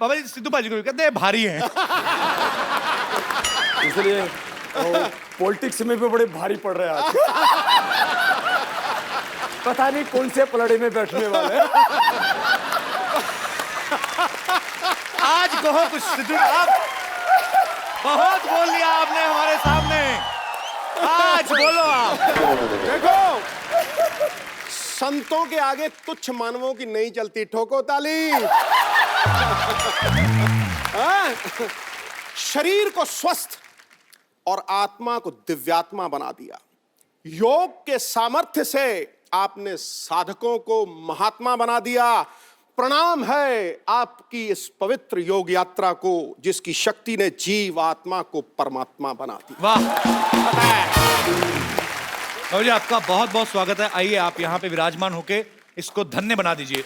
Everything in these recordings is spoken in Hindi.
बाबा जी सिद्धू भाजी को कहते हैं भारी हैं। इसलिए पॉलिटिक्स में भी बड़े भारी पड़ रहे हैं आज। पता नहीं कौन से पलड़े में बैठने वाले हैं। आज कहो कुछ सिद्धू, आप बहुत बोल लिया आपने हमारे सामने, आज बोलो आप। देखो, संतों के आगे तुच्छ मानवों की नहीं चलती, ठोको ताली। हाँ? शरीर को स्वस्थ और आत्मा को दिव्यात्मा बना दिया। योग के सामर्थ्य से आपने साधकों को महात्मा बना दिया। प्रणाम है आपकी इस पवित्र योग यात्रा को, जिसकी शक्ति ने जीव आत्मा को परमात्मा बना दिया। वाह बाबा जी, आपका बहुत बहुत स्वागत है। आइए आप यहाँ पे विराजमान होके इसको धन्य बना दीजिए।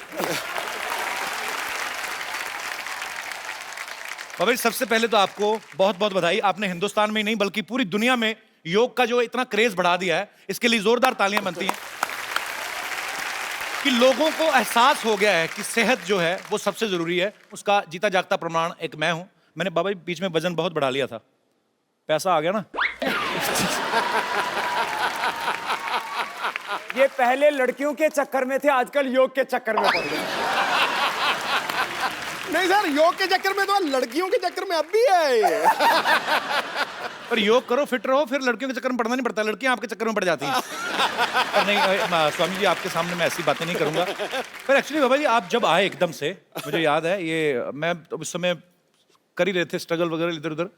बाबा जी, सबसे पहले तो आपको बहुत बहुत बधाई। आपने हिंदुस्तान में ही नहीं बल्कि पूरी दुनिया में योग का जो इतना क्रेज बढ़ा दिया है, इसके लिए जोरदार तालियां बनती हैं कि लोगों को एहसास हो गया है कि सेहत जो है वो सबसे जरूरी है। उसका जीता जागता प्रमाण एक मैं हूं। मैंने बाबा जी बीच में वजन बहुत बढ़ा लिया था, पैसा आ गया ना। ये पहले लड़कियों के चक्कर में थे, आजकल योग के चक्कर में पड़ गए। नहीं सर, योग के चक्कर में तो लड़कियों के चक्कर में अब भी है। पर योग करो, फिट रहो, फिर लड़कियों के चक्कर में पड़ना नहीं पड़ता, लड़कियां आपके चक्कर में पड़ जाती हैं। पर नहीं स्वामी जी, आपके सामने मैं ऐसी बातें नहीं करूंगा। पर एक्चुअली बाबा जी, आप जब आए एकदम से, मुझे याद है ये, मैं तो उस समय कर ही रहे थे स्ट्रगल वगैरह इधर उधर,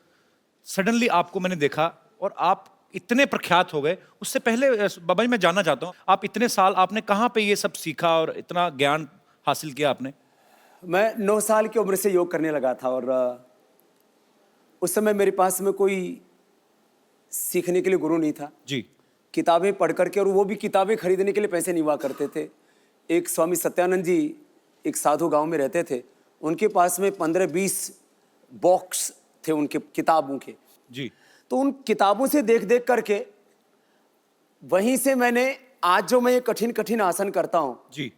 सडनली आपको मैंने देखा और आप इतने प्रख्यात हो गए। उससे पहले बाबा जी मैं जानना चाहता हूँ, आप इतने साल आपने कहाँ पे ये सब सीखा और इतना ज्ञान हासिल किया आपने? मैं 9 साल की उम्र से योग करने लगा था और उस समय मेरे पास में कोई सीखने के लिए गुरु नहीं था जी। किताबें पढ़ करके, और वो भी किताबें खरीदने के लिए पैसे नहीं हुआ करते थे। एक स्वामी सत्यानंद जी एक साधु गांव में रहते थे, उनके पास में 15-20 बॉक्स थे उनके किताबों के जी। तो उन किताबों से देख देख करके वहीं से मैंने आज जो मैं ये कठिन कठिन आसन करता हूँ जी।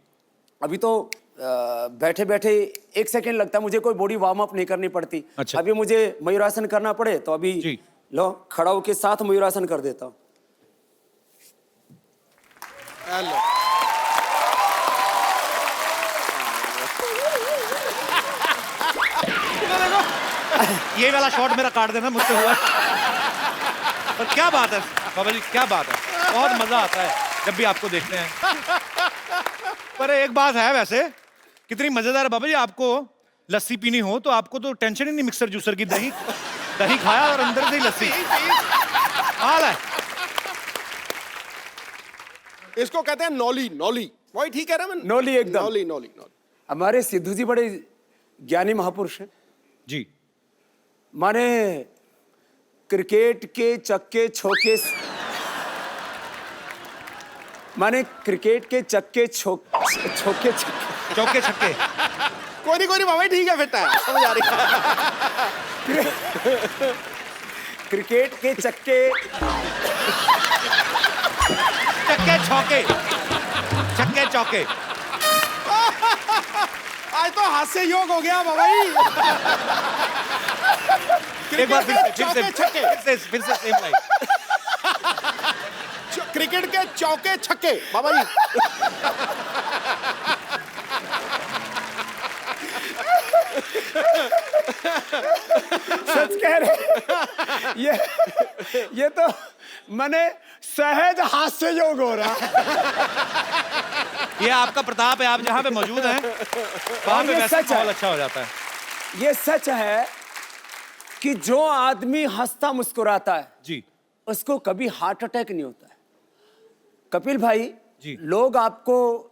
अभी तो बैठे बैठे 1 सेकंड लगता है, मुझे कोई बॉडी वार्म अप नहीं करनी पड़ती। अच्छा। अभी मुझे मयूरासन करना पड़े तो अभी जी। लो खड़ा होके साथ मयूरासन कर देता हूँ। ये वाला शॉट मेरा काट देना, मुझसे हुआ। पर क्या बात है बाबा जी, क्या बात है, बहुत मजा आता है जब भी आपको देखते हैं। पर एक बात है वैसे, कितनी मजेदार है बाबा जी, आपको लस्सी पीनी हो तो आपको तो टेंशन ही नहीं मिक्सर जूसर की। दही दही खाया और अंदर से ही लस्सी हाल है। इसको कहते हैं नौली। नौली वही ठीक है ना? मैं नौली एकदम। नौली नौली नौली। हमारे सिद्धू जी बड़े ज्ञानी महापुरुष हैं जी। माने क्रिकेट के चक्के छोके, माने क्रिकेट के चक्के छोके चौके छक्के। कोई नहीं बाबा, ठीक है, बेटा समझ आ रही। क्रिकेट के चक्के चक्के छक्के, चक्के चौके। आज तो हास्य योग हो गया बाबा जी। एक बार चौके छक्के, फिर से सेम लाइन। क्रिकेट के चौके छक्के बाबा जी। सच कह रहे। ये तो मैंने सहज हास्य योग हो रहा। ये आपका प्रताप है, आप जहाँ पे मौजूद हैं वहाँ पे वैसे माहौल अच्छा हो जाता है। ये सच है कि जो आदमी हंसता मुस्कुराता है जी। उसको कभी हार्ट अटैक नहीं होता है। कपिल भाई जी। लोग आपको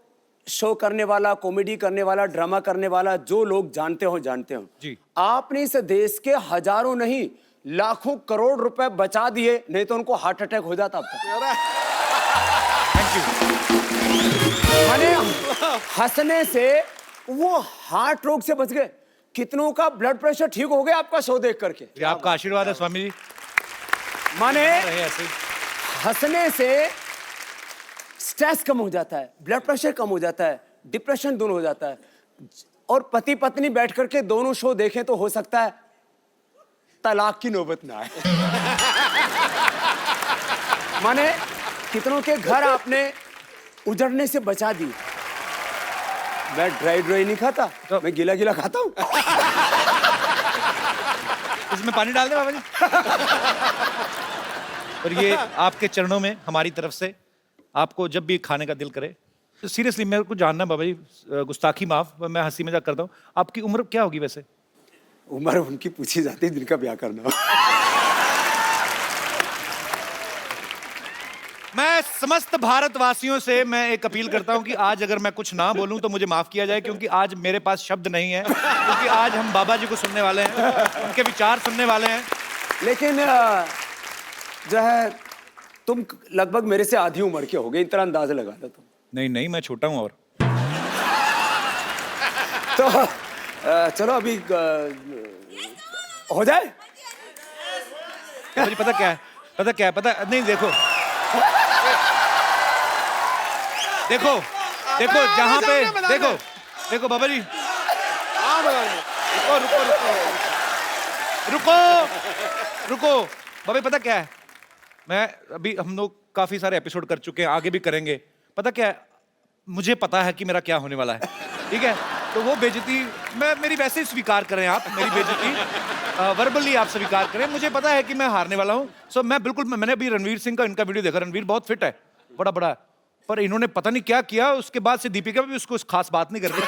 शो करने वाला, कॉमेडी करने वाला, ड्रामा करने वाला, जो लोग जानते हो जी। आपने इस देश के हजारों नहीं लाखों करोड़ रुपए बचा दिए, नहीं तो उनको हार्ट अटैक हो जाता अब तक। Thank you. माने हंसने से वो हार्ट रोग से बच गए। कितनों का ब्लड प्रेशर ठीक हो गया आपका शो देख करके। ये आपका आशीर्वाद है स्वामी जी। माने रहे ऐसे ही। हंसने से स्ट्रेस कम हो जाता है, ब्लड प्रेशर कम हो जाता है, डिप्रेशन दूर हो जाता है। और पति पत्नी बैठ करके दोनों शो देखें तो हो सकता है तलाक की नौबत ना आए। माने कितनों के घर आपने उजड़ने से बचा दी। मैं ड्राई नहीं खाता, मैं गीला गीला खाता हूँ। इसमें पानी डाल दे बाबा जी। और ये आपके चरणों में हमारी तरफ से, आपको जब भी खाने का दिल करे। तो सीरियसली मेरे को जानना है बाबा जी, गुस्ताखी माफ, मैं हंसी मजाक करता हूँ, आपकी उम्र क्या होगी वैसे? उम्र उनकी पूछी जाती है जिनका ब्याह करना हो। मैं समस्त भारतवासियों से मैं एक अपील करता हूं कि आज अगर मैं कुछ ना बोलूं तो मुझे माफ किया जाए, क्योंकि आज मेरे पास शब्द नहीं है, क्योंकि आज हम बाबा जी को सुनने वाले हैं, उनके विचार सुनने वाले हैं। लेकिन जो है तुम लगभग मेरे से आधी उम्र के हो गए, इतना अंदाजा लगा लो तुम। नहीं नहीं, मैं छोटा हूं। और तो चलो अभी हो जाए। मुझे पता क्या है, पता नहीं, देखो जहां पे देखो बाबा जी, रुको बाबा जी, पता क्या है, मैं अभी, हम लोग काफी सारे एपिसोड कर चुके हैं, आगे भी करेंगे। पता क्या है, मुझे पता है कि मेरा क्या होने वाला है, ठीक है? तो वो बेइज्जती मेरी वैसे ही स्वीकार करें, आप मेरी बेइज्जती वर्बली आप स्वीकार करें। मुझे पता है कि मैं हारने वाला हूं। सो मैं बिल्कुल, मैंने अभी रणवीर सिंह का इनका वीडियो देखा, रणवीर बहुत फिट है, बड़ा, पर इन्होंने पता नहीं क्या किया, उसके बाद से दीपिका भी उसको खास बात नहीं कर रही।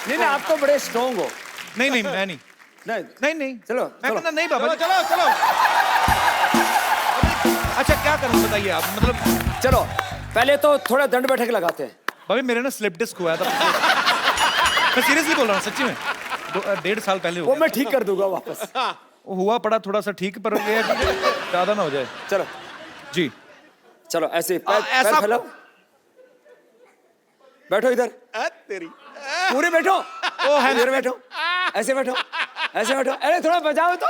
नहीं आप तो बड़े स्ट्रॉन्ग हो। नहीं मैं नहीं, चलो मैं कहना नहीं बाबा जी। चलो अच्छा क्या करूं बताइए आप, मतलब चलो पहले तो थोड़ा दंड बैठक लगाते हैं। भाभी मेरे ना स्लिप डिस्क हुआ था। मैं सीरियसली बोल रहा हूँ, सच्ची में 1.5 साल पहले वो मैं ठीक कर दूंगा वापस। वो हुआ पड़ा थोड़ा सा ठीक, पर ये है कि ज्यादा ना हो जाए। चलो जी चलो ऐसे पैर ऐसा फैलाओ, बैठो इधर, तेरी पूरे बैठो। ओ है इधर बैठो, ऐसे बैठो, अरे थोड़ा बजाओ तो।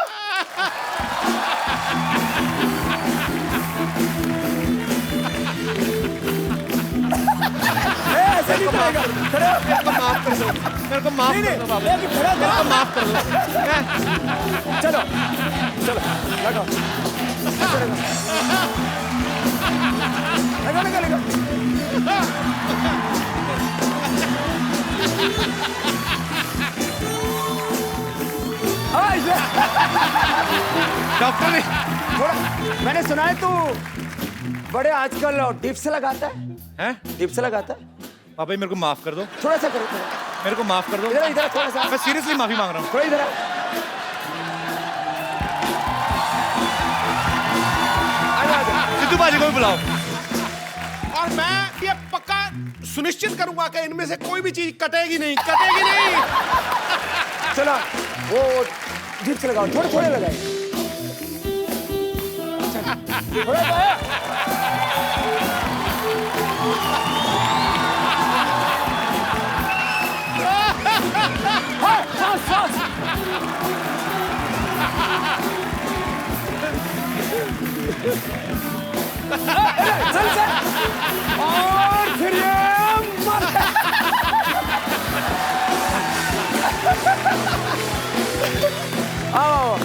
ऐसे नहीं करेगा, खड़े हो। मेरे को माफ कर दो बाबा, अभी खड़ा मेरे को माफ कर दो। चलो बैठो, लगा। डॉक्टर ने थोड़ा, मैंने सुना है तू बड़े आजकल डिप से लगाता है। हैं? डिप से लगाता है। बाबा जी मेरे को माफ कर दो, थोड़ा सा करो, मेरे को माफ कर दो। इधर थोड़ा सा, मैं सीरियसली माफी मांग रहा हूँ। थोड़ा इधर सिद्धू बाजी को भी बुलाओ। और मैं ये पक्का सुनिश्चित करूंगा कि इनमें से कोई भी चीज कटेगी नहीं। चलो वो डिप से लगाओ, थोड़े लगाए। थोड़ा सांस। चल और फिर ये आओ।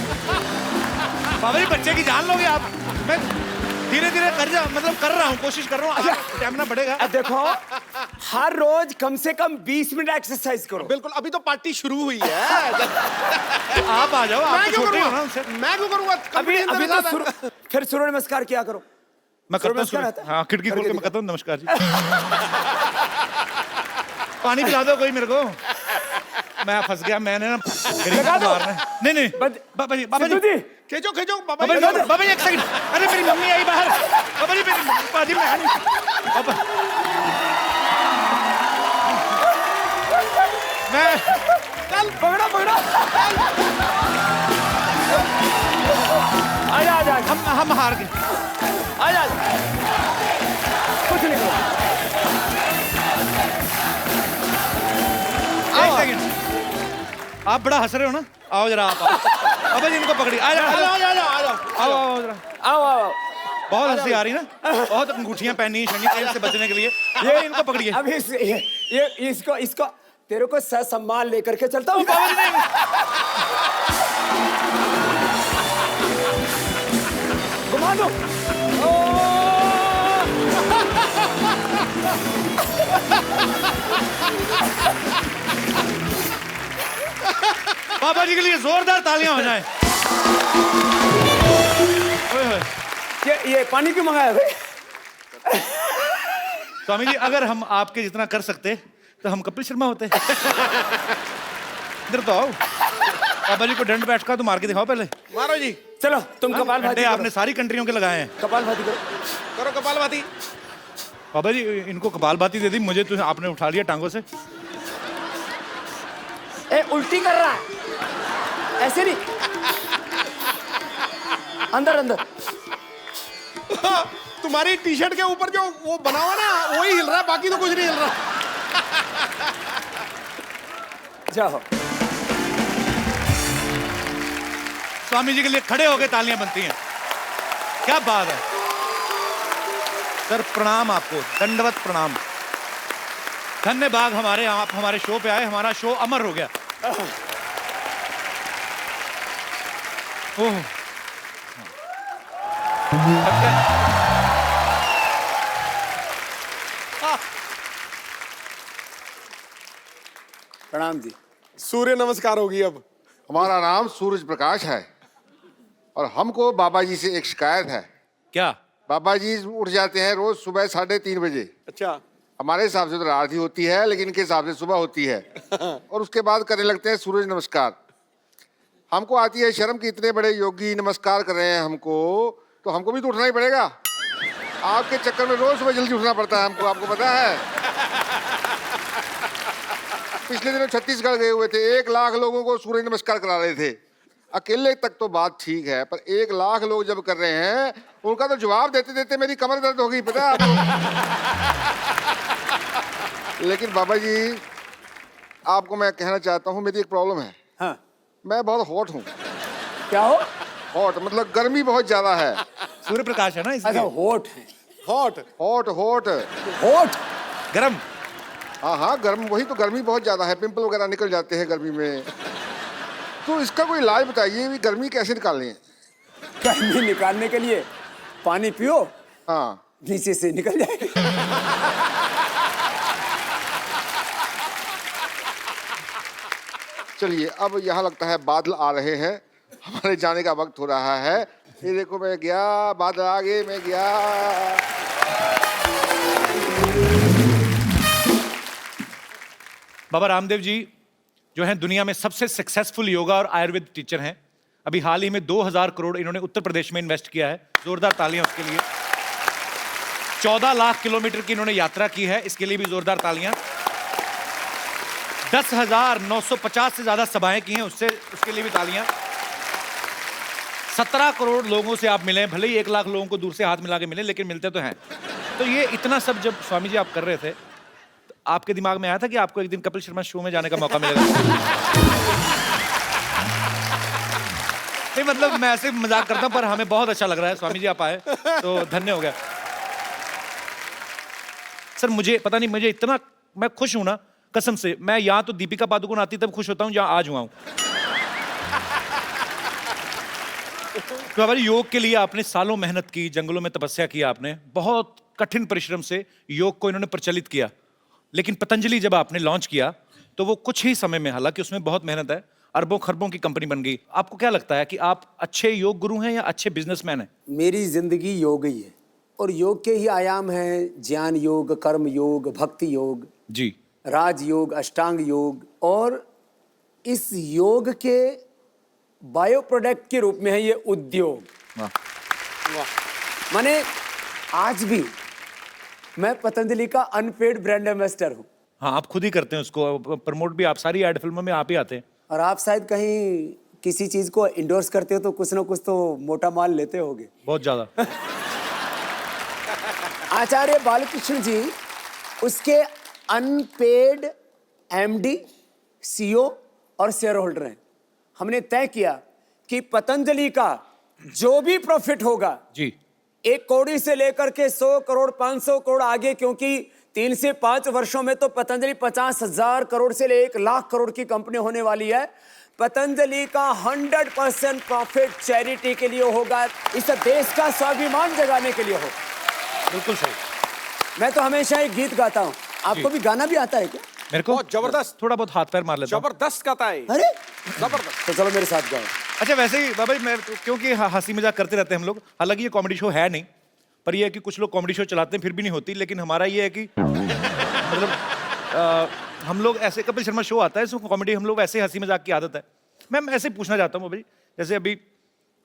बाबा जी बच्चे की जान लोगे आप। मैं धीरे कर रहा हूँ, कोशिश कर रहा हूँ, स्टैमिना बढ़ेगा। देखो हर रोज कम से कम 20 मिनट एक्सरसाइज करो। बिल्कुल, अभी तो पार्टी शुरू हुई है। आप आ जाओ, आप छोटे हो ना उनसे। मैं क्यों करूंगा? अभी तो फिर सूर्य नमस्कार किया करो। मैं करता नमस्कार हूँ, आता है? हाँ खिड़की खोल के मैं करता हूँ नमस्कार जी। पानी पिला दो कोई मेरे को, मैं फंस गया। मैंने ना लगा दो। नहीं बाबा जी खींचो बाबा जी एक सेकंड। अरे मेरी मम्मी आई बाहर। बाबा जी मेरी बाजी में मैं चल पकड़ो। आजा हम हार गए। आजा कुछ नहीं करो। एक सेकंड, आप बड़ा हंस रहे हो ना, आओ जरा आप। बाबा जी इनको पकड़ी, आ जाओ आओ। बहुत हंसी आ रही ना, बहुत अंगूठियां पहनी शनि तेल से बचने के लिए। ये इनको पकड़िए। अब ये इसको तेरे को सम्मान लेकर के चलता हूँ। बाबा जी नहीं। घुमा दो। बाबा जी के लिए जोरदार तालियां हो जाएं। ओए होए। ये पानी क्यों मंगाया भाई? स्वामी जी अगर हम आपके जितना कर सकते तो हम कपिल शर्मा होते। इधर तो आओ। बाबा जी को दंड बैठ का तो मार के दिखाओ पहले। मारो जी, चलो तुम कपालभाति करो। आपने सारी कंट्रियों के लगाए हैं। कपालभाति करो। करो कपालभाति। बाबा जी इनको कपालभाति दे दी, मुझे तो आपने उठा लिया टांगों से। ए उल्टी कर रहा है, ऐसे नहीं, अंदर अंदर। तुम्हारी टी शर्ट के ऊपर जो वो बना हुआ ना वही हिल रहा है, बाकी तो कुछ नहीं हिल रहा। जाओ। स्वामी जी के लिए खड़े होकर तालियां बनती हैं। क्या बात है सर, प्रणाम आपको, दंडवत प्रणाम। धन्यवाद हमारे आप हमारे शो पे आए, हमारा शो अमर हो गया। ओह प्रणाम जी। सूर्य नमस्कार होगी अब। हमारा नाम सूरज प्रकाश है और हमको बाबा जी से एक शिकायत है। क्या? बाबा जी उठ जाते हैं रोज सुबह 3:30 बजे। अच्छा। हमारे हिसाब से तो रात ही होती है, लेकिन इनके हिसाब से सुबह होती है। और उसके बाद करने लगते हैं सूरज नमस्कार। हमको आती है शर्म कि इतने बड़े योगी नमस्कार कर रहे हैं हमको, तो हमको भी तो उठना ही पड़ेगा। आपके चक्कर में रोज सुबह जल्दी उठना पड़ता है हमको, आपको पता है। पिछले दिनों छत्तीसगढ़ गए हुए थे, 1 लाख लोगों को सूर्य नमस्कार करा रहे थे। अकेले तक तो बात ठीक है, पर 1 लाख लोग जब कर रहे हैं उनका तो जवाब देते देते मेरी कमर दर्द हो गई, पता है आपको। लेकिन बाबा जी आपको मैं कहना चाहता हूँ, मेरी एक प्रॉब्लम है। हाँ। मैं बहुत हॉट हूँ। क्या हो? हॉट मतलब गर्मी बहुत ज्यादा है। सूर्य प्रकाश है ना अच्छा, इसलिए। होठ है। हॉट हॉट हॉट होठ गरम। हाँ हाँ गर्म, वही तो, गर्मी बहुत ज्यादा है, पिंपल वगैरह निकल जाते हैं गर्मी में। तो इसका कोई इलाज बताइए, भी गर्मी कैसे निकालें। गर्मी निकालने के लिए पानी पियो, हाँ नीचे से निकल जाएगा। चलिए, अब यहाँ लगता है बादल आ रहे हैं, हमारे जाने का वक्त हो रहा है। ये देखो मैं गया, बादल आ गए, मैं गया। बाबा रामदेव जी जो हैं दुनिया में सबसे सक्सेसफुल योगा और आयुर्वेद टीचर हैं। अभी हाल ही में 2000 करोड़ इन्होंने उत्तर प्रदेश में इन्वेस्ट किया है, जोरदार तालियां उसके लिए। 14 लाख किलोमीटर की इन्होंने यात्रा की है, इसके लिए भी जोरदार तालियां। 10,950 से ज्यादा सभाएं की हैं, उसके लिए भी तालियां। 17 करोड़ लोगों से आप मिले, भले ही 1 लाख लोगों को दूर से हाथ मिला के मिले, लेकिन मिलते तो हैं। तो ये इतना सब जब स्वामी जी आप कर रहे थे, तो आपके दिमाग में आया था कि आपको एक दिन कपिल शर्मा शो में जाने का मौका मिलेगा? नहीं मतलब मैं ऐसे मजाक करता हूं, पर हमें बहुत अच्छा लग रहा है स्वामी जी आप आए तो धन्य हो गया। सर मुझे पता नहीं, मुझे इतना मैं खुश हूं ना कसम से। मैं यहाँ तो दीपिका पादुकोण आती तब खुश होता हूँ जहाँ आज हुआ हूँ। तो हमारे योग के लिए आपने सालों मेहनत की, जंगलों में तपस्या की, आपने बहुत कठिन परिश्रम से योग को इन्होंने प्रचलित किया। लेकिन पतंजलि जब आपने लॉन्च किया तो वो कुछ ही समय में, हालांकि उसमें बहुत मेहनत है, अरबों खरबों की कंपनी बन गई। आपको क्या लगता है कि आप अच्छे योग गुरु हैं या अच्छे बिजनेसमैन हैं? मेरी जिंदगी योग ही है, और योग के ही आयाम हैं ज्ञान योग, कर्म योग, भक्ति योग जी, राज योग, अष्टांग योग। और इस योग के बायो प्रोडक्ट के रूप में है ये उद्योग। माने आज भी मैं पतंजलि का अनपेड ब्रांड एम्बेसडर हूँ। हाँ आप खुद ही करते हैं उसको प्रमोट भी, आप सारी एड फिल्मों में आप ही आते हैं। और आप शायद कहीं किसी चीज को इंडोर्स करते हो तो कुछ ना कुछ तो मोटा माल लेते होगे। बहुत ज्यादा। आचार्य बालकृष्ण जी उसके अनपेड एमडी, सीईओ और शेयर होल्डर हैं। हमने तय किया कि पतंजलि का जो भी प्रॉफिट होगा जी, 1 कौड़ी से लेकर के 100 करोड़ 500 करोड़ आगे, क्योंकि 3 से 5 वर्षों में तो पतंजलि 50,000 करोड़ से ले 1 लाख करोड़ की कंपनी होने वाली है। पतंजलि का 100% प्रॉफिट चैरिटी के लिए होगा, इस देश का स्वाभिमान जगाने के लिए होगा। बिल्कुल सही। मैं तो हमेशा एक गीत गाता हूँ, आपको भी गाना भी आता है क्या? मेरे को बहुत जबरदस्त। थोड़ा बहुत हाथ पैर मार लेता हूँ। जबरदस्त गाता है। अरे जबरदस्त। तो चलो मेरे साथ गाओ। अच्छा वैसे ही बाबा जी, मैं क्योंकि हंसी मजाक करते रहते हैं हम लोग, हालांकि ये कॉमेडी शो है नहीं, पर ये है कि कुछ लोग कॉमेडी शो चलाते हैं फिर भी नहीं होती, लेकिन हमारा ये है कि मतलब हम लोग ऐसे, कपिल शर्मा शो आता है इसमें कॉमेडी, हम लोग ऐसे हंसी मजाक की आदत है। मैं ऐसे पूछना चाहता हूँ बाबा जी, जैसे अभी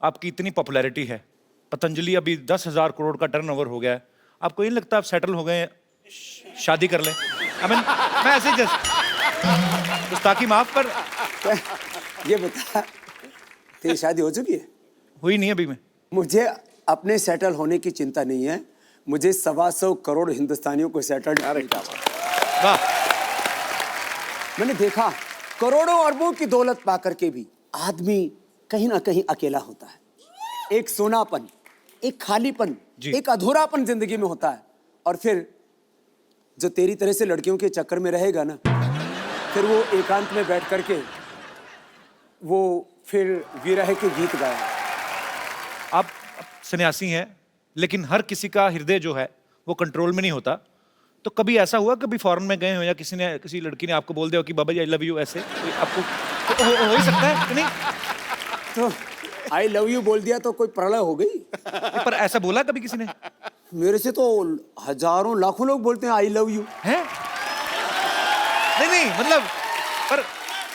आपकी इतनी पॉपुलैरिटी है, पतंजलि अभी 10,000 करोड़ का टर्नओवर हो गया है, आपको ये नहीं लगता आप सेटल हो गए हैं, शादी कर लें? I mean, मैं ऐसे ही जस्ट गुस्ताखी माफ, पर ये बता, तेरी शादी हो चुकी है? हुई नहीं अभी में। मुझे अपने सेटल होने की चिंता नहीं है, मुझे 125 करोड़ हिंदुस्तानियों को सेटल। वाह। मैंने देखा करोड़ों अरबों की दौलत पाकर के भी आदमी कहीं ना कहीं अकेला होता है। एक सोनापन, एक खालीपन, जी। एक अधूरापन जिंदगी में होता है। और फिर जो तेरी तरह से लड़कियों के चक्कर में रहेगा ना, फिर वो एकांत में बैठ करके वो फिर विरह के गीत गाया। आप सन्यासी हैं, लेकिन हर किसी का हृदय जो है वो कंट्रोल में नहीं होता, तो कभी ऐसा हुआ, कभी फॉरेन में गए हो या किसी लड़की ने आपको बोल दिया हो कि बाबा जी आई लव यू, ऐसे कोई आपको तो हो ही सकता है कि नहीं? तो आई लव यू बोल दिया तो कोई प्रलय हो गई? पर ऐसा बोला कभी किसी ने? मेरे से तो हजारों लाखों लोग बोलते हैं आई लव यू। हैं? नहीं मतलब, पर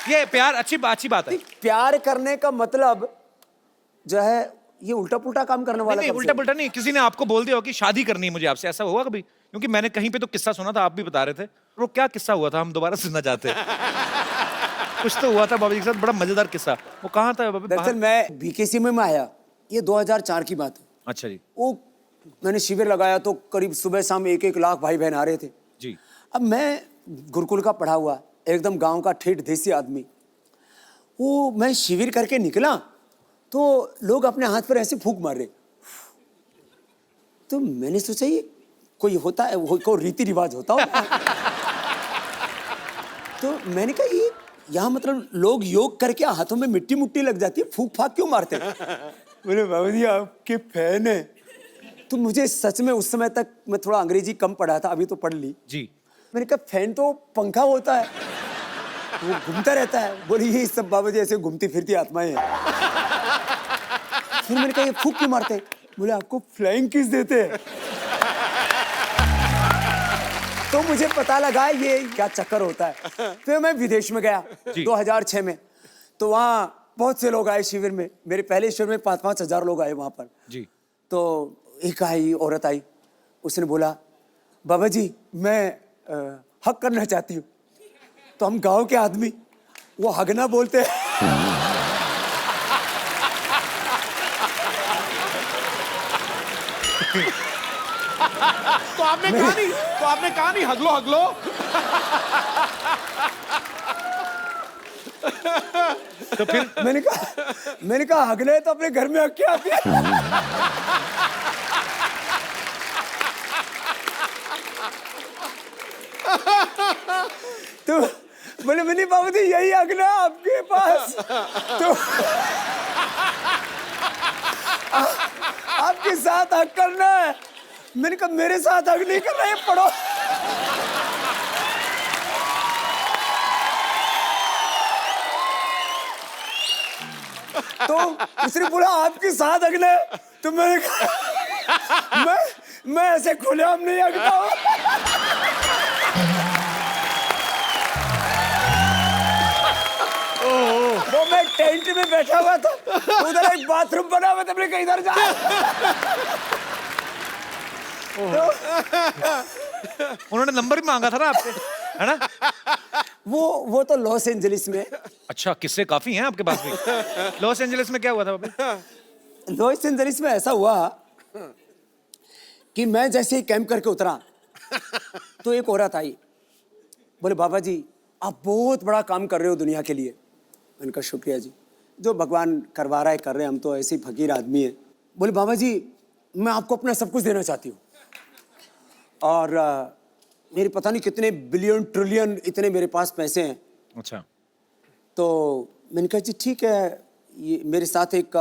ये प्यार अच्छी बात है। प्यार करने का मतलब जो है ये उल्टा पुल्टा काम करने वाला। नहीं उल्टा पुल्टा नहीं, किसी ने आपको बोल दिया हो कि शादी करनी है मुझे आपसे, ऐसा हुआ कभी? क्योंकि मैंने कहीं पे तो किस्सा सुना था, आप भी बता रहे थे, वो क्या किस्सा हुआ था, हम दोबारा सुनना चाहते हैं। कुछ तो हुआ था बाबा जी के साथ, बड़ा मजेदार किस्सा, वो कहाँ था बाबा? दरअसल मैं बीकेसी में आया, ये 2004 की बात है। अच्छा जी। वो मैंने शिविर लगाया तो करीब सुबह शाम 1-1 लाख भाई बहन आ रहे थे जी। अब मैं गुरुकुल का पढ़ा हुआ एकदम गांव का ठेठ देसी आदमी, वो मैं शिविर करके निकला तो लोग अपने हाथ पर ऐसे फूंक मार रहे, तो मैंने सोचा ये कोई होता है, वो कोई रीति रिवाज होता हो। तो मैंने कहा ये यहाँ मतलब लोग योग करके हाथों में मिट्टी मुट्टी लग जाती है, फूंक फाक क्यों मारते हैं? बोले बाबा जी आपके फैन है। तो मुझे सच में उस समय तक मैं थोड़ा अंग्रेजी कम पढ़ा था, अभी तो पढ़ ली जी। मैंने कहा फैन तो पंखा होता है, वो घूमता रहता है। बोले ये सब बाबा जी ऐसे घूमती फिरती आत्माएं हैं। फिर मैंने कहा ये फूंक क्यों मारते हैं? बोले आपको फ्लाइंग किस देते हैं। तो मुझे पता लगा ये क्या चक्कर होता है। फिर मैं विदेश में गया 2006 में, तो वहाँ बहुत से लोग आए शिविर में, मेरे पहले शिविर में 5-5 हजार लोग आए वहाँ पर जी। तो एक आई औरत आई, उसने बोला बाबा जी मैं हक करना चाहती हूँ। तो हम गांव के आदमी वो हगना बोलते हैं। तो आपने कहा नहीं हगलो हगलो। तो फिर मैंने कहा हगले तो अपने घर में हक के आती है। तो बोले मैंने बाबू जी यही अगला आपके पास, तो आपके साथ हक करना है। मैंने कहा मेरे साथ हक नहीं कर रहे, पढ़ो। तो उसने बोला आपके साथ हकना है, तो मैंने कहा मैं ऐसे खुलेआम नहीं हकता हूँ। वो मैं टेंट में बैठा हुआ था, उधर एक बाथरूम बना हुआ था, मैंने कहा इधर जा। उन्होंने नंबर भी मांगा था ना आपसे, है ना? वो तो लॉस एंजलिस में। अच्छा, किस्से काफी हैं आपके पास भी। लॉस एंजलिस में क्या हुआ था बाबा? लॉस एंजलिस में ऐसा हुआ कि मैं जैसे ही कैंप करके उतरा तो एक औरत आई, बोले बाबा जी आप बहुत बड़ा काम कर रहे हो दुनिया के लिए। मैंने कहा शुक्रिया जी, जो भगवान करवा रहा है कर रहे हैं, हम तो ऐसे ही फकीर आदमी हैं। बोले बाबा जी मैं आपको अपना सब कुछ देना चाहती हूँ। और मेरे पता नहीं कितने बिलियन ट्रिलियन इतने मेरे पास पैसे हैं। अच्छा। तो मैंने कहा जी ठीक है, ये मेरे साथ एक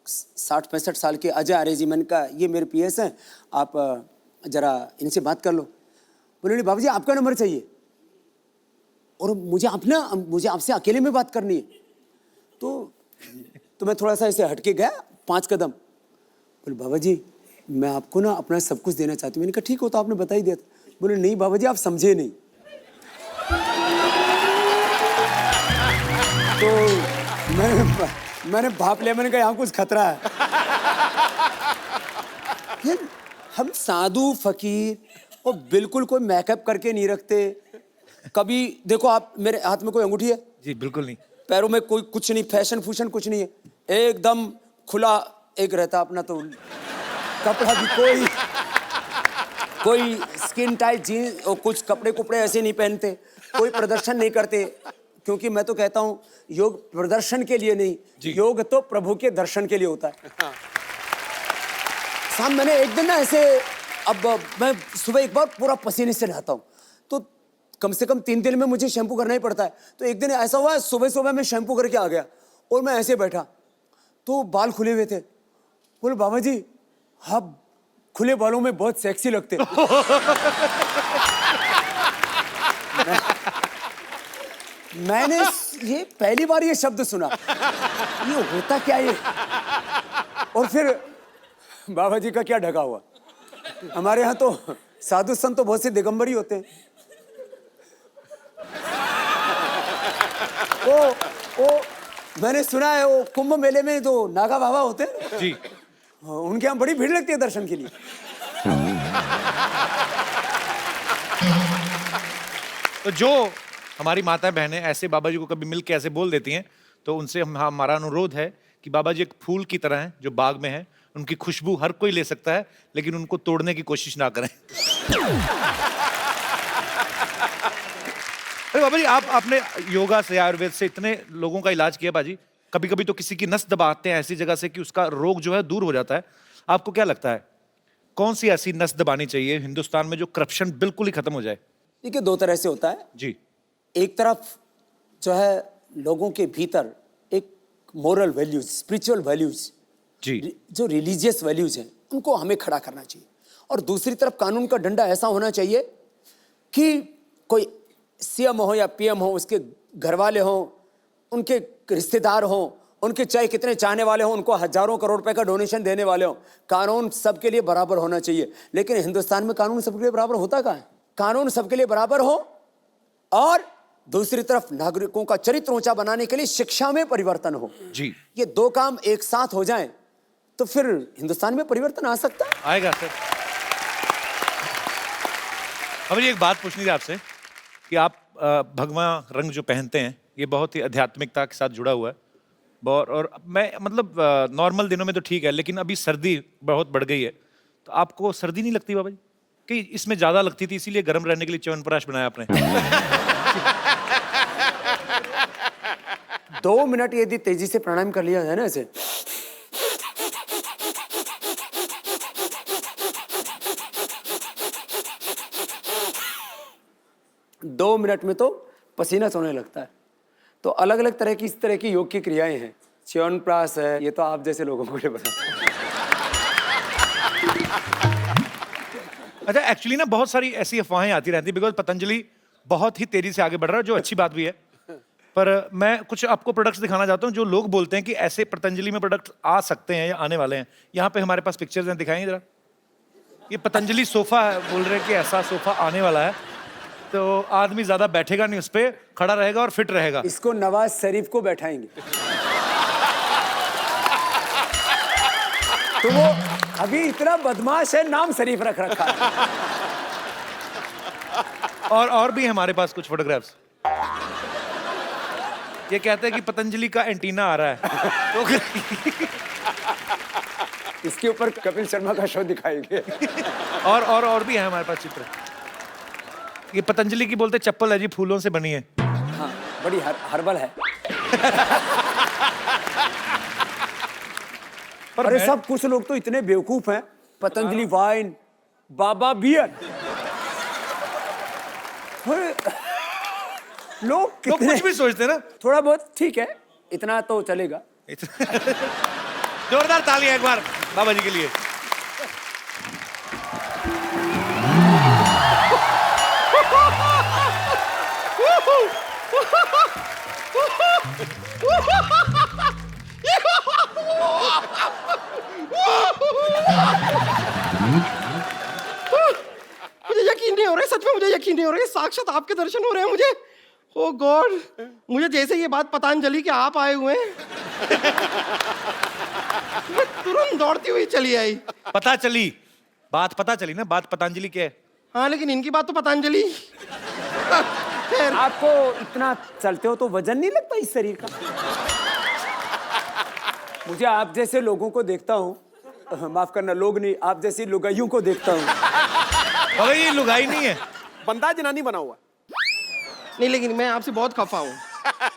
60-65 साल के अजय आर्य जी, मैंने कहा ये मेरे पीएस हैं, आप जरा इनसे बात कर लो। बोले बाबू जी आपका नंबर चाहिए और मुझे आपसे अकेले में बात करनी है। तो मैं थोड़ा सा ऐसे हटके गया 5 कदम। बोले बाबा जी मैं आपको ना अपना सब कुछ देना चाहती हूँ। मैंने कहा ठीक हो तो आपने बता ही दिया था। बोले नहीं बाबा जी आप समझे नहीं। तो मैंने भाप लिया, मैंने कहा यहाँ कुछ खतरा है। फिर हम साधु फकीर और बिल्कुल कोई मेकअप करके नहीं रखते। कभी देखो आप, मेरे हाथ में कोई अंगूठी है? जी बिल्कुल नहीं। पैरों में कोई कुछ नहीं, फैशन फूशन कुछ नहीं है, एकदम खुला एक रहता अपना। तो कपड़ा भी कोई स्किन टाइट जीन्स और कुछ कपड़े ऐसे नहीं पहनते, कोई प्रदर्शन नहीं करते, क्योंकि मैं तो कहता हूँ योग प्रदर्शन के लिए नहीं, योग तो प्रभु के दर्शन के लिए होता है। शाम मैंने एक दिन ना ऐसे, अब मैं सुबह एक बार पूरा पसीने से नहाता हूँ, तो कम से कम 3 दिन में मुझे शैम्पू करना ही पड़ता है। तो एक दिन ऐसा हुआ सुबह मैं शैम्पू करके आ गया और मैं ऐसे बैठा तो बाल खुले हुए थे। बोले बाबा जी आप खुले बालों में बहुत सेक्सी लगते। मैंने ये पहली बार ये शब्द सुना, ये होता क्या ये। और फिर बाबा जी का क्या ढका हुआ, हमारे यहाँ तो साधु संत तो बहुत से दिगंबर ही होते हैं। वो मैंने सुना है वो कुंभ मेले में जो नागा बाबा होते हैं जी, उनके यहाँ बड़ी भीड़ लगती है दर्शन के लिए। तो जो हमारी माता बहनें ऐसे बाबा जी को कभी मिल के ऐसे बोल देती हैं, तो उनसे हमारा अनुरोध है कि बाबा जी एक फूल की तरह हैं जो बाग में हैं, उनकी खुशबू हर कोई ले सकता है, लेकिन उनको तोड़ने की कोशिश ना करें। अरे बाबा जी आपने योगा से, आयुर्वेद से इतने लोगों का इलाज किया बाजी, कभी कभी तो किसी की नस दबाते हैं ऐसी जगह से कि उसका रोग जो है दूर हो जाता है। आपको क्या लगता है कौन सी ऐसी नस दबानी चाहिए हिंदुस्तान में जो करप्शन बिल्कुल ही खत्म हो जाए? देखिए 2 तरह से होता है जी। एक तरफ जो है लोगों के भीतर एक मोरल वैल्यूज, स्पिरिचुअल वैल्यूज, जी, जो रिलीजियस वैल्यूज हैं उनको हमें खड़ा करना चाहिए। और दूसरी तरफ कानून का डंडा ऐसा होना चाहिए कि कोई सीएम हो या पीएम हो, उसके घर वाले हों, उनके रिश्तेदार हों, उनके चाहे कितने चाहने वाले हों, उनको हजारों करोड़ रुपए का डोनेशन देने वाले हों, कानून सबके लिए बराबर होना चाहिए। लेकिन हिंदुस्तान में कानून सबके लिए बराबर होता कहाँ है? कानून सबके लिए बराबर हो और दूसरी तरफ नागरिकों का चरित्र ऊंचा बनाने के लिए शिक्षा में परिवर्तन हो। जी, ये 2 काम एक साथ हो जाएं तो फिर हिंदुस्तान में परिवर्तन आ सकता है। आएगा सर। अब ये एक बात पूछनी थी आपसे कि आप भगवा रंग जो पहनते हैं ये बहुत ही आध्यात्मिकता के साथ जुड़ा हुआ है, और मैं मतलब नॉर्मल दिनों में तो ठीक है, लेकिन अभी सर्दी बहुत बढ़ गई है, तो आपको सर्दी नहीं लगती बाबा जी? कि इसमें ज्यादा लगती थी इसीलिए गर्म रहने के लिए च्यवनप्राश बनाया आपने? 2 मिनट यदि तेजी से प्राणायाम कर लिया है ना ऐसे, दो मिनट में तो पसीना सोने लगता है। तो अलग अलग तरह की इस तरह की योग की क्रियाएं हैं। च्यवनप्राश है, ये तो आप जैसे लोगों को लिए बताते हैं। अच्छा, एक्चुअली ना बहुत सारी ऐसी अफवाहें आती रहती है, बिकॉज पतंजलि बहुत ही तेजी से आगे बढ़ रहा है, जो अच्छी बात भी है। पर मैं कुछ आपको प्रोडक्ट्स दिखाना चाहता हूँ जो लोग बोलते हैं कि ऐसे पतंजलि में प्रोडक्ट आ सकते हैं या आने वाले हैं। यहाँ पे हमारे पास पिक्चर्स हैं, दिखाएंगे जरा। ये पतंजलि सोफा है, बोल रहे हैं कि ऐसा सोफा आने वाला है, तो आदमी ज्यादा बैठेगा नहीं, उस पर खड़ा रहेगा और फिट रहेगा। इसको नवाज शरीफ को बैठाएंगे तो वो अभी इतना बदमाश है, नाम शरीफ रख रखा है। और भी हमारे पास कुछ फोटोग्राफ्स। ये कहते हैं कि पतंजलि का एंटीना आ रहा है तो इसके ऊपर कपिल शर्मा का शो दिखाएंगे। और भी है हमारे पास चित्र। ये पतंजलि की बोलते चप्पल है जी, फूलों से बनी है। हाँ, बड़ी हर्बल है। अरे सब कुछ लोग तो इतने बेवकूफ हैं पतंजलि वाइन, बाबा बियर। लोग लोग कितने कुछ भी सोचते हैं ना। थोड़ा बहुत ठीक है, इतना तो चलेगा। जोरदार तालियां एक बार बाबा जी के लिए। मुझे यकीन नहीं हो रहा है, सच में मुझे यकीन नहीं हो रहा है, साक्षात आपके दर्शन हो रहे हैं मुझे। ओ गॉड, मुझे जैसे ये बात पतंजलि के आप आए हुए हैं, मैं तुरंत दौड़ती हुई चली आई। पता चली ना, बात पतंजलि की है। हाँ, लेकिन इनकी बात तो पतंजलि। खैर, आपको इतना चलते हो तो वजन नहीं लगता इस शरीर का? मुझे आप जैसे लोगों को देखता हूँ, माफ करना लोग नहीं, आप जैसी लुगाइयों को देखता हूँ। बाबा ये लुगाई नहीं है, बंदा जनानी बना हुआ। नहीं लेकिन मैं आपसे बहुत खफा हूँ।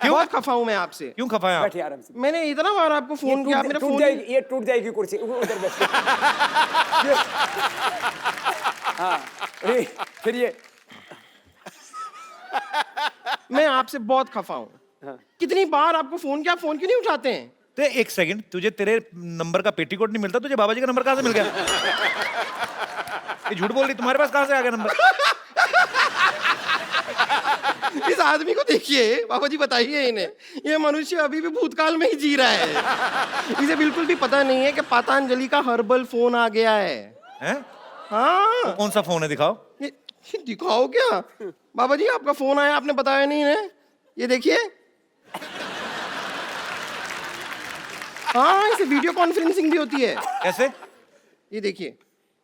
बहुत खफा हूँ मैं आपसे। क्यों खफा है आप? बैठिए आराम से। मैंने इतना बार आपको फोन किया, आप मेरा टूट फोन जाएगी, ये टूट जाएगी कुर्सी, उधर बैठिए। हाँ, फिर ये मैं आपसे बहुत खफा हूँ। कितनी बार आपको फोन किया, आप फोन क्यों नहीं उठाते हैं? तो एक सेकंड, तुझे तेरे नंबर का पेटीकोट नहीं मिलता, तुझे बाबा जी का नंबर कहाँ से मिल गया? ये झूठ बोल रही, तुम्हारे पास कहाँ से आ गया नंबर? इस आदमी को देखिए, बाबा जी बताइए इन्हें, ये मनुष्य अभी भी भूतकाल में ही जी रहा है। इसे बिल्कुल भी पता नहीं है कि पतंजलि का हर्बल फोन आ गया है। हैं? हाँ, कौन सा फोन है, दिखाओ। ये दिखाओ क्या? बाबा जी आपका फोन आया, आपने बताया नहीं है। ये देखिए, हाँ, इसे वीडियो कॉन्फ्रेंसिंग भी होती है। कैसे? ये देखिए,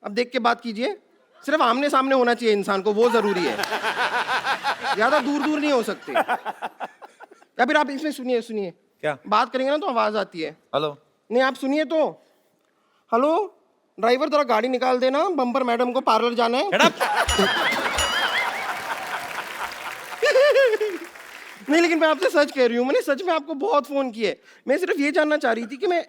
अब देख के बात कीजिए। सिर्फ आमने सामने होना चाहिए इंसान को, वो जरूरी है। ज्यादा दूर दूर नहीं हो सकते। या फिर आप इसमें सुनिए क्या? बात करेंगे ना तो आवाज आती है। हेलो। नहीं, आप सुनिए तो। हेलो ड्राइवर, जरा गाड़ी निकाल देना, बम्पर मैडम को पार्लर जाना है। Shut up! नहीं लेकिन मैं आपसे सच कह रही हूँ, मैंने सच में आपको बहुत फोन किए। मैं सिर्फ ये जानना चाह रही थी कि मैं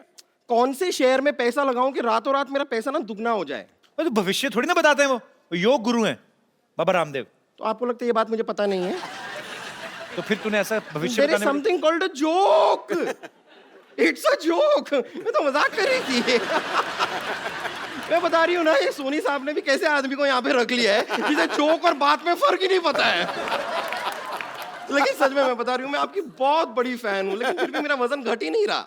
कौन से शेयर में पैसा लगाऊं कि रातों रात मेरा पैसा ना दुगना हो जाए। तो भविष्य थोड़ी ना बताते हैं, वो योग गुरु हैं बाबा रामदेव। तो आपको लगता है ये बात मुझे पता नहीं है? तो फिर तूने ऐसा भविष्य There is बताने में- something called a joke. It's a joke. मैं तो मजाक कर रही थी। मैं बता रही हूँ ना, ये सोनी साहब ने भी कैसे आदमी को यहाँ पे रख लिया है जिसे जोक और बात में फर्क ही नहीं पता है। लेकिन सच में मैं बता रही हूँ, मैं आपकी बहुत बड़ी फैन हूँ, लेकिन फिर भी मेरा वजन घट ही नहीं रहा।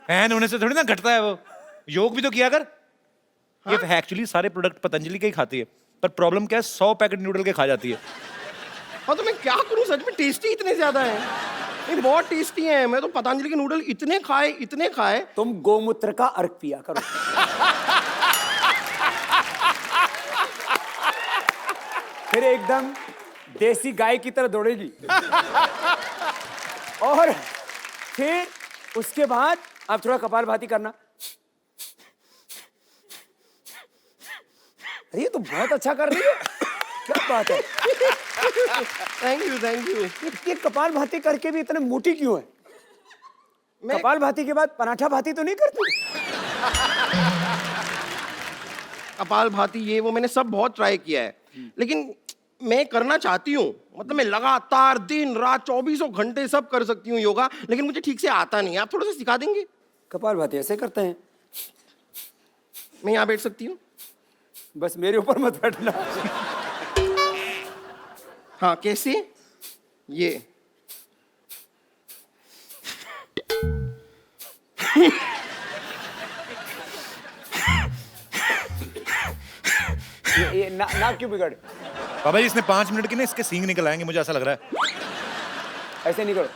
फैन होने से थोड़ी ना घटता है वो। योग भी तो किया कर। ये एक्चुअली सारे प्रोडक्ट पतंजलि के ही खाती है, पर प्रॉब्लम क्या है, 100 पैकेट नूडल के खा जाती है। हाँ तो मैं क्या करूँ, सच में टेस्टी इतने ज्यादा है, ये बहुत टेस्टी है। मैं तो पतंजलि के नूडल इतने खाए। तुम गोमूत्र का अर्क पिया करो। फिर एकदम देसी गाय की तरह दौड़ेगी। और फिर उसके बाद आप थोड़ा कपालभाति करना। अरे ये तो बहुत अच्छा कर रही है, क्या बात है। Thank you. ये कपालभाति करके भी इतने मोटी क्यों है? मैं कपालभाति के बाद पराठा भाती तो नहीं करती? कपाल भाती ये वो मैंने सब बहुत ट्राई किया है, लेकिन मैं करना चाहती हूँ। मतलब मैं लगातार दिन रात 24 घंटे सब कर सकती हूँ योगा, लेकिन मुझे ठीक से आता नहीं है। आप थोड़ा सा सिखा देंगे? कपालभाति ऐसे करते हैं। मैं यहाँ बैठ सकती हूँ? बस मेरे ऊपर मत बैठना। हाँ, कैसे? ये ये नाक क्यों बिगड़? बाबा जी इसने 5 मिनट के ना इसके सींग निकल आएंगे, मुझे ऐसा लग रहा है। ऐसे नहीं करो,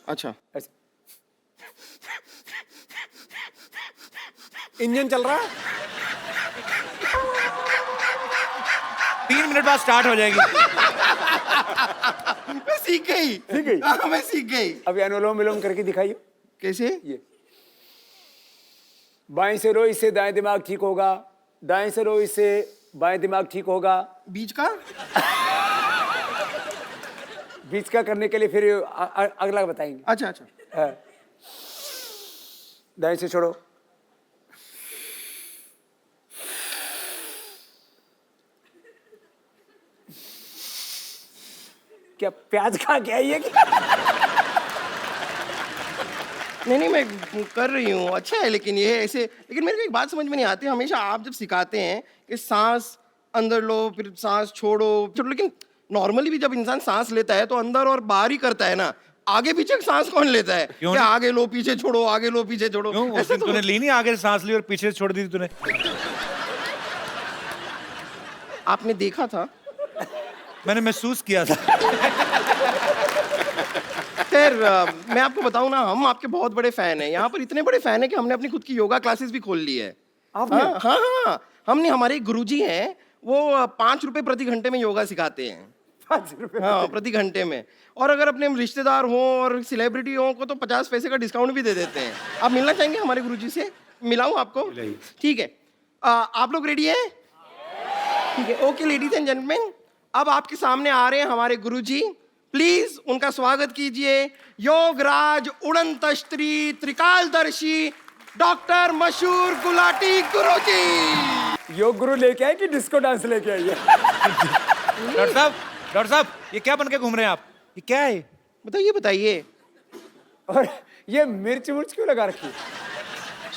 अच्छा, ऐसे। इंजन चल रहा है। 3 मिनट बाद स्टार्ट हो जाएगी। मैं सीख गई। सीख गई? हाँ, मैं सीख गई। अभी अनुलोम विलोम करके दिखाइए। कैसे? ये बाएं से रो, इससे दाएं दिमाग ठीक होगा। दाएं से रो, इससे बाएं दिमाग ठीक होगा। बीच का? बीच का करने के लिए फिर अगला बताएंगे। अच्छा। हाँ। दाएं से छोड़ो, क्या प्याज खा के आई है क्या? नहीं मैं कर रही हूँ, अच्छा है। लेकिन ये ऐसे, लेकिन मेरे को एक बात समझ में नहीं आती, हमेशा आप जब सिखाते हैं कि सांस अंदर लो फिर सांस छोड़ो, लेकिन नॉर्मली भी जब इंसान सांस लेता है तो अंदर और बाहर ही करता है ना, आगे पीछे सांस कौन लेता है? क्यों क्या नहीं? आगे लो पीछे छोड़ो, आगे लो पीछे छोड़ो, क्यों उस ऐसे दिन तूने ली नहीं, आगे से सांस ली और पीछे से छोड़ दी थी तूने? आपने देखा था? मैंने महसूस किया था। खैर मैं आपको बताऊं ना, हम आपके बहुत बड़े फैन हैं। यहाँ पर इतने बड़े फैन हैं कि हमने अपनी खुद की योगा क्लासेस भी खोल ली है। आपने? हाँ, हमने, हमारे एक गुरुजी हैं, वो 5 रुपए प्रति घंटे में योगा सिखाते हैं। 5 रुपए? हाँ, प्रति घंटे में। और अगर अपने रिश्तेदार हों और सेलिब्रिटी हों को तो 50 पैसे का डिस्काउंट भी दे देते हैं। आप मिलना चाहेंगे हमारे गुरुजी से? मिलाऊं आपको? ठीक है। आप लोग रेडी हैं? ठीक है, ओके लेडीज एंड जेंटलमैन, अब आपके सामने आ रहे हैं हमारे गुरुजी। प्लीज उनका स्वागत कीजिए, योगराज उड़नतस्त्री त्रिकालदर्शी डॉक्टर मशहूर गुलाटी गुरुजी। योग गुरु लेके आए कि डिस्को डांस लेके आई है? डॉक्टर साहब ये क्या बन के घूम रहे हैं आप? ये क्या है? बताइए। और ये मिर्च मुर्च क्यों लगा रखी?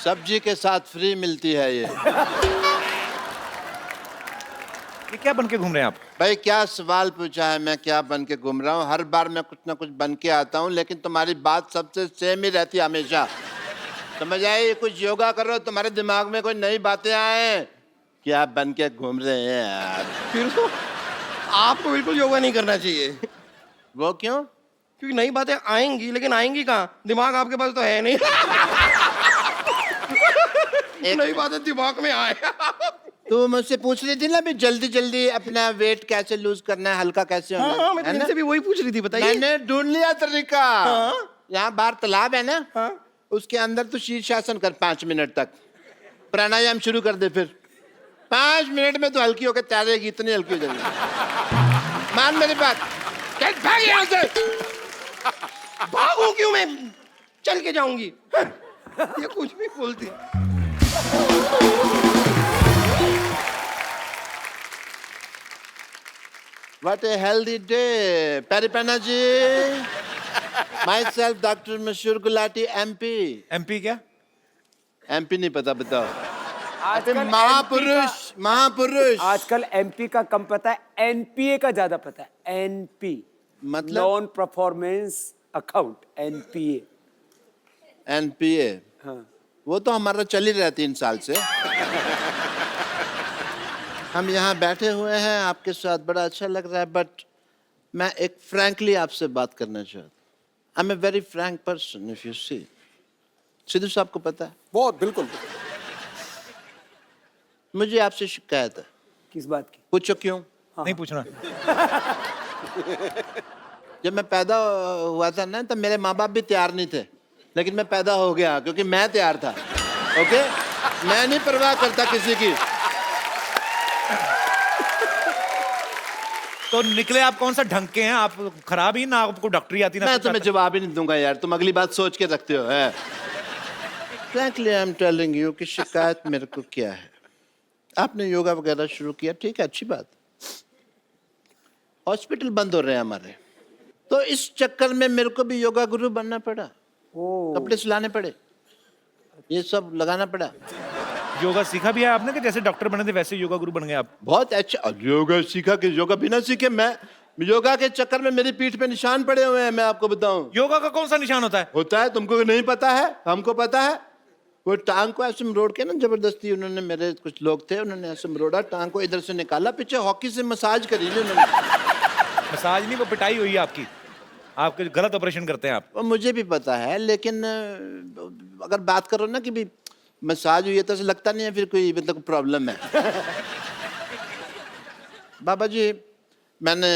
सब्जी के साथ फ्री मिलती है ये क्या बन के घूम रहे हैं आप? भाई क्या सवाल पूछा है, मैं क्या बन के घूम रहा हूँ? हर बार मैं कुछ ना कुछ बन के आता हूँ, लेकिन तुम्हारी बात सबसे सेम ही रहती है हमेशा। समझ आए? कुछ योगा कर रहे हो, तुम्हारे दिमाग में कोई नई बातें आए, क्या बन के घूम रहे हैं यार? फिर तो आपको बिल्कुल योगा नहीं करना चाहिए। वो क्यों? क्योंकि नई बातें आएंगी, लेकिन आएंगी कहाँ? दिमाग आपके पास तो है नहीं। नई बातें दिमाग में आए। तू मुझसे पूछ रही थी ना भी जल्दी जल्दी अपना वेट कैसे लूज करना है, हल्का कैसे होना हाँ, मैं है ना? इनसे भी वही पूछ रही थी, बताइए। मैंने ढूंढ लिया तरीका। यहाँ बाहर तालाब है ना, हाँ। उसके अंदर तू शीर्षासन कर 5 मिनट तक, प्राणायाम शुरू कर दे, फिर 5 मिनट में तो हल्की होकर तैरेगी, इतनी हल्की हो जाएगी। मान मेरी बात, चल भाग यहाँ से। भागू क्यों? मैं चल के जाऊंगी। ये कुछ भी बोलती है। What a healthy day, Paripana ji. Myself, Dr. Mashur Gulati, MP. MP क्या? MP नहीं पता, बताओ। आजकल महापुरुष, महापुरुष। आजकल एमपी का कम पता है, एनपीए का ज्यादा पता है। एनपी मतलब? Non performance account, NPA. NPA। हाँ। वो तो हमारा चल ही रहा है 3 साल से। हम यहाँ बैठे हुए हैं आपके साथ, बड़ा अच्छा लग रहा है, बट मैं एक फ्रैंकली आपसे बात करना चाहता हूँ। I am a very frank person, if you see. Sidhu साहब को पता है, बहुत बिल्कुल। मुझे आपसे शिकायत है। किस बात की? पूछो क्यों? नहीं पूछना। जब मैं पैदा हुआ था ना, तब मेरे माँ बाप भी तैयार नहीं थे, लेकिन मैं पैदा हो गया क्योंकि मैं तैयार था। ओके, मैं नहीं परवाह करता किसी की। तो निकले आप कौन सा ढंग के हैं? आप खराब ही ना, आपको डॉक्टरी आती ना? मैं कुछ तुम्हें आता? जवाब ही नहीं दूंगा यार, तुम अगली बात सोच के रखते हो। है frankly I am telling you कि शिकायत मेरे को क्या है। आपने योगा वगैरह शुरू किया, ठीक है, अच्छी बात। हॉस्पिटल बंद हो रहे हैं हमारे, तो इस चक्कर में मेरे को भी योगा गुरु बनना पड़ा। कपड़े सिलाने पड़े, ये सब लगाना पड़ा। योगा सीखा भी है आपने कि जैसे डॉक्टर बने थे वैसे योगा गुरु बन गए आप? बहुत अच्छा। और योगा सीखा कि योगा बिना सीखे? मैं योगा के चक्कर में मेरी पीठ पे निशान पड़े हुए हैं, मैं आपको बताऊं। योगा का कौन सा निशान होता है? होता है, तुमको नहीं पता है, हमको पता है। वो टांग को ऐसे मरोड़ के ना, जबरदस्ती उन्होंने, मेरे कुछ लोग थे, उन्होंने ऐसे मरोड़ा, टांग को इधर से निकाला, पीछे हॉकी से मसाज करी उन्होंने। मसाज नहीं, वो पिटाई हुई है आपकी। आपके गलत ऑपरेशन करते हैं आप। वो मुझे भी पता है, लेकिन अगर बात करो ना कि भी मसाज हुई है, तो ऐसा लगता नहीं है फिर कोई मतलब प्रॉब्लम है। बाबा जी, मैंने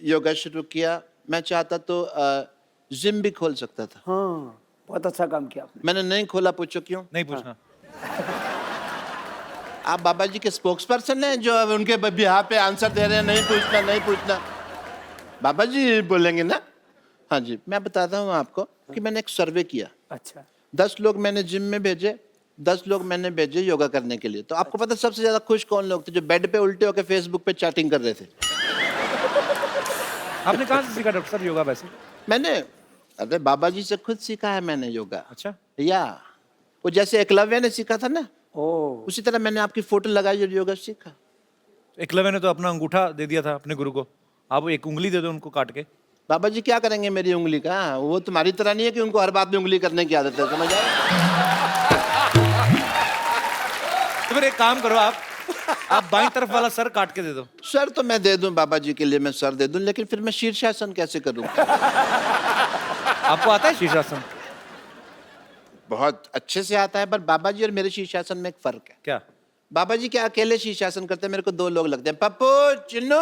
योगा शुरू किया, मैं चाहता तो जिम भी खोल सकता था। हाँ, बहुत अच्छा काम किया आपने। मैंने नहीं खोला, पूछो क्यों? नहीं पूछना। आप बाबा जी के स्पोक्स पर्सन हैं जो अब उनके बिहार पे आंसर दे रहे हैं, नहीं पूछना, नहीं पूछना। बाबा जी बोलेंगे ना। हाँ जी, मैं बताता हूँ आपको कि मैंने एक सर्वे किया। अच्छा। 10 लोग मैंने जिम में भेजे, 10 लोग मैंने भेजे योगा करने के लिए। तो आपको पता सबसे ज्यादा खुश कौन लोग थे? जो बेड पे उल्टे होकर फेसबुक पे चैटिंग कर रहे थे। आपने कहाँ से सीखा डॉक्टर साहब योगा वैसे? मैंने अरे बाबा जी से खुद सीखा है मैंने योगा। अच्छा। या वो जैसे एकलव्य ने सीखा था ना, ओ उसी तरह मैंने आपकी फोटो लगाई और योगा सीखा। एकलव्य ने तो अपना अंगूठा दे दिया था अपने गुरु को, आप एक उंगली दे दो उनको काट के। बाबा जी क्या करेंगे मेरी उंगली का? वो तुम्हारी तरह नहीं है कि उनको हर बात में उंगली करने की आदत है, समझ आए? तो फिर एक काम करो, आप बाईं तरफ वाला सर काट के दे दो। सर तो मैं दे दूं बाबा जी के लिए, मैं सर दे दूं, लेकिन फिर मैं शीर्षासन कैसे करूं? आपको आता है शीर्षासन? बहुत अच्छे से आता है, पर बाबा जी और मेरे शीर्षासन में एक फर्क है। क्या? बाबा जी क्या अकेले शीर्षासन करते हैं, मेरे को दो लोग लगते हैं। पप्पू, चिन्नू,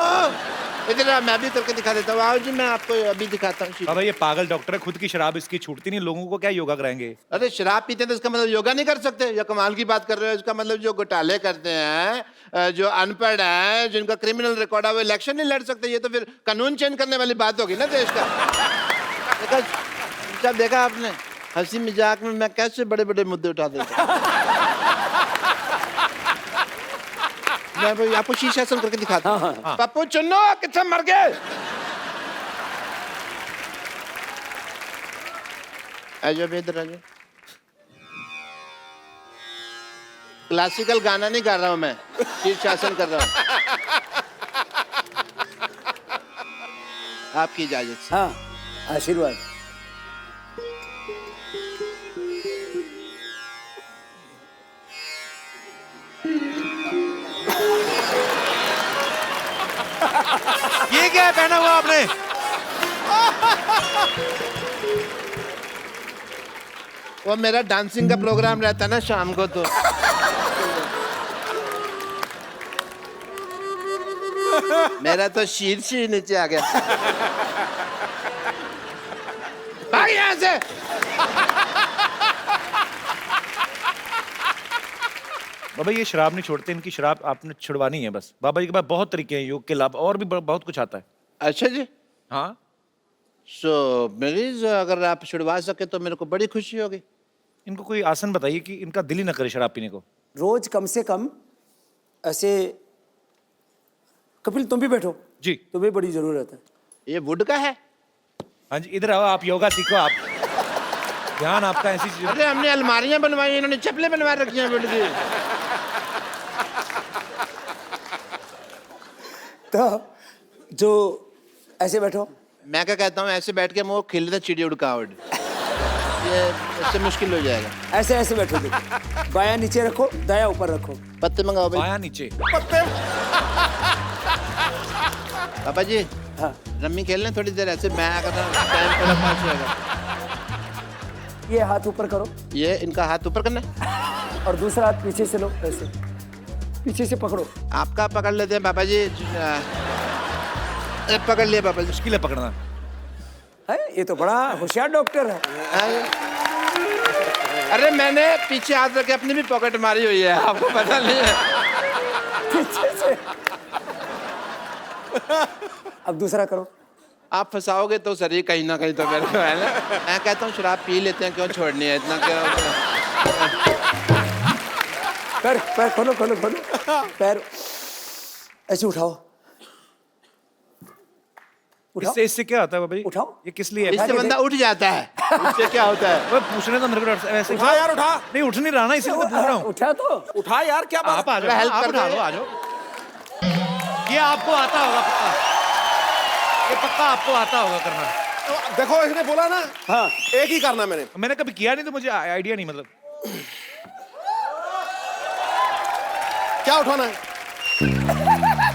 इधर आ, मैं भी करके दिखा देता हूँ। आओ जी, मैं आपको अभी दिखाता हूँ। बाबा ये पागल डॉक्टर है, खुद की शराब इसकी छूटती नहीं, लोगों को क्या योगा कराएंगे? अरे शराब पीते हैं तो इसका मतलब योगा नहीं कर सकते? या कमाल की बात कर रहे हो? इसका मतलब जो घोटाले करते हैं, जो अनपढ़ हैं, जिनका क्रिमिनल रिकॉर्ड है, वो इलेक्शन नहीं लड़ सकते। ये तो फिर कानून चेंज करने वाली बात होगी ना देश का। जब देखा आपने हंसी मजाक में मैं कैसे बड़े बड़े मुद्दे उठा देता मैं भाई आपको शीर्षासन करके दिखाता हूँ। पप्पू चुन्नो कितने मर गए? आ जाओ इधर आ जाओ। क्लासिकल गाना नहीं गा रहा हूं मैं, शीर्षासन कर रहा हूं। आपकी इजाजत से। हाँ आशीर्वाद। ये क्या है पहना हुआ आपने? वो मेरा डांसिंग का प्रोग्राम रहता है ना शाम को, तो मेरा तो शीर्ष ही नीचे आ गया। भाग यहाँ से। बाबा ये शराब नहीं छोड़ते, इनकी शराब आपने छुड़वानी है बस। बाबा जी के पास बहुत तरीके हैं योग के लाभ, और भी बहुत कुछ आता है। अच्छा जी। हाँ सो मरीज अगर आप छुड़वा सके तो मेरे को बड़ी खुशी होगी। इनको कोई आसन बताइए कि इनका दिल ही ना करे शराब पीने को। रोज कम से कम ऐसे, कपिल तुम भी बैठो जी। तुम्हें बड़ी जरूरत है। ये वुड का है? हाँ जी इधर आओ, आप योगा सीखो, आप ध्यान आपका ऐसी चीज। अरे हमने अलमारियां बनवाई, इन्होंने चप्पलें बनवा रखी हैं वुड की। तो जो ऐसे बैठो, मैं क्या कहता हूँ, ऐसे बैठ के मुंह खिल चिड़ी उड़कावट, ये इससे मुश्किल हो जाएगा। ऐसे ऐसे बैठो। देखो बायां नीचे रखो, दाया ऊपर रखो। पत्ते मंगाओ भाई। बायां नीचे। पापा जी हाँ रम्मी खेल लें थोड़ी देर ऐसे, मैं अगर टाइम थोड़ा पास होगा। ये हाथ ऊपर करो ये इनका हाथ ऊपर करना है और दूसरा हाथ पीछे से लो, ऐसे पीछे से पकड़ो। आपका पकड़ लेते हैं पापा जी। पकड़ लिया पापा जी। मुश्किल है पकड़ना। है ये तो बड़ा होशियार डॉक्टर है। अरे मैंने पीछे हाथ रख के अपनी भी पॉकेट मारी हुई है, आपको पता नहीं है? पीछे से। अब दूसरा करो। आप फंसाओगे तो सर कहीं ना कहीं तो मेरे को है ना। मैं कहता हूँ शराब पी लेते हैं, क्यों छोड़नी है इतना, क्यों? पैर पैर खोलो खोलो खोलो, पैर ऐसे उठाओ उठाओ। इससे क्या होता है बाबा जी? उठाओ। ये किस लिए है? इससे बंदा उठ जाता है। इससे क्या होता है? वो पूछ रहे तो मेरे को डॉक्टर साहब ऐसे। उठा यार उठा। नहीं उठ नहीं रहा ना, इसलिए तो पूछ रहा हूँ। उठा तो उठा यार, क्या बात? आप आ जाओ, हेल्प आप कर उठा दो। लो, आ जाओ। ये आपको आता होगा पक्का, ये पक्का आपको आता होगा करना। तो देखो इसने बोला ना, हाँ एक ही करना मैंने कभी किया नहीं तो मुझे आइडिया नहीं, मतलब क्या उठाना है?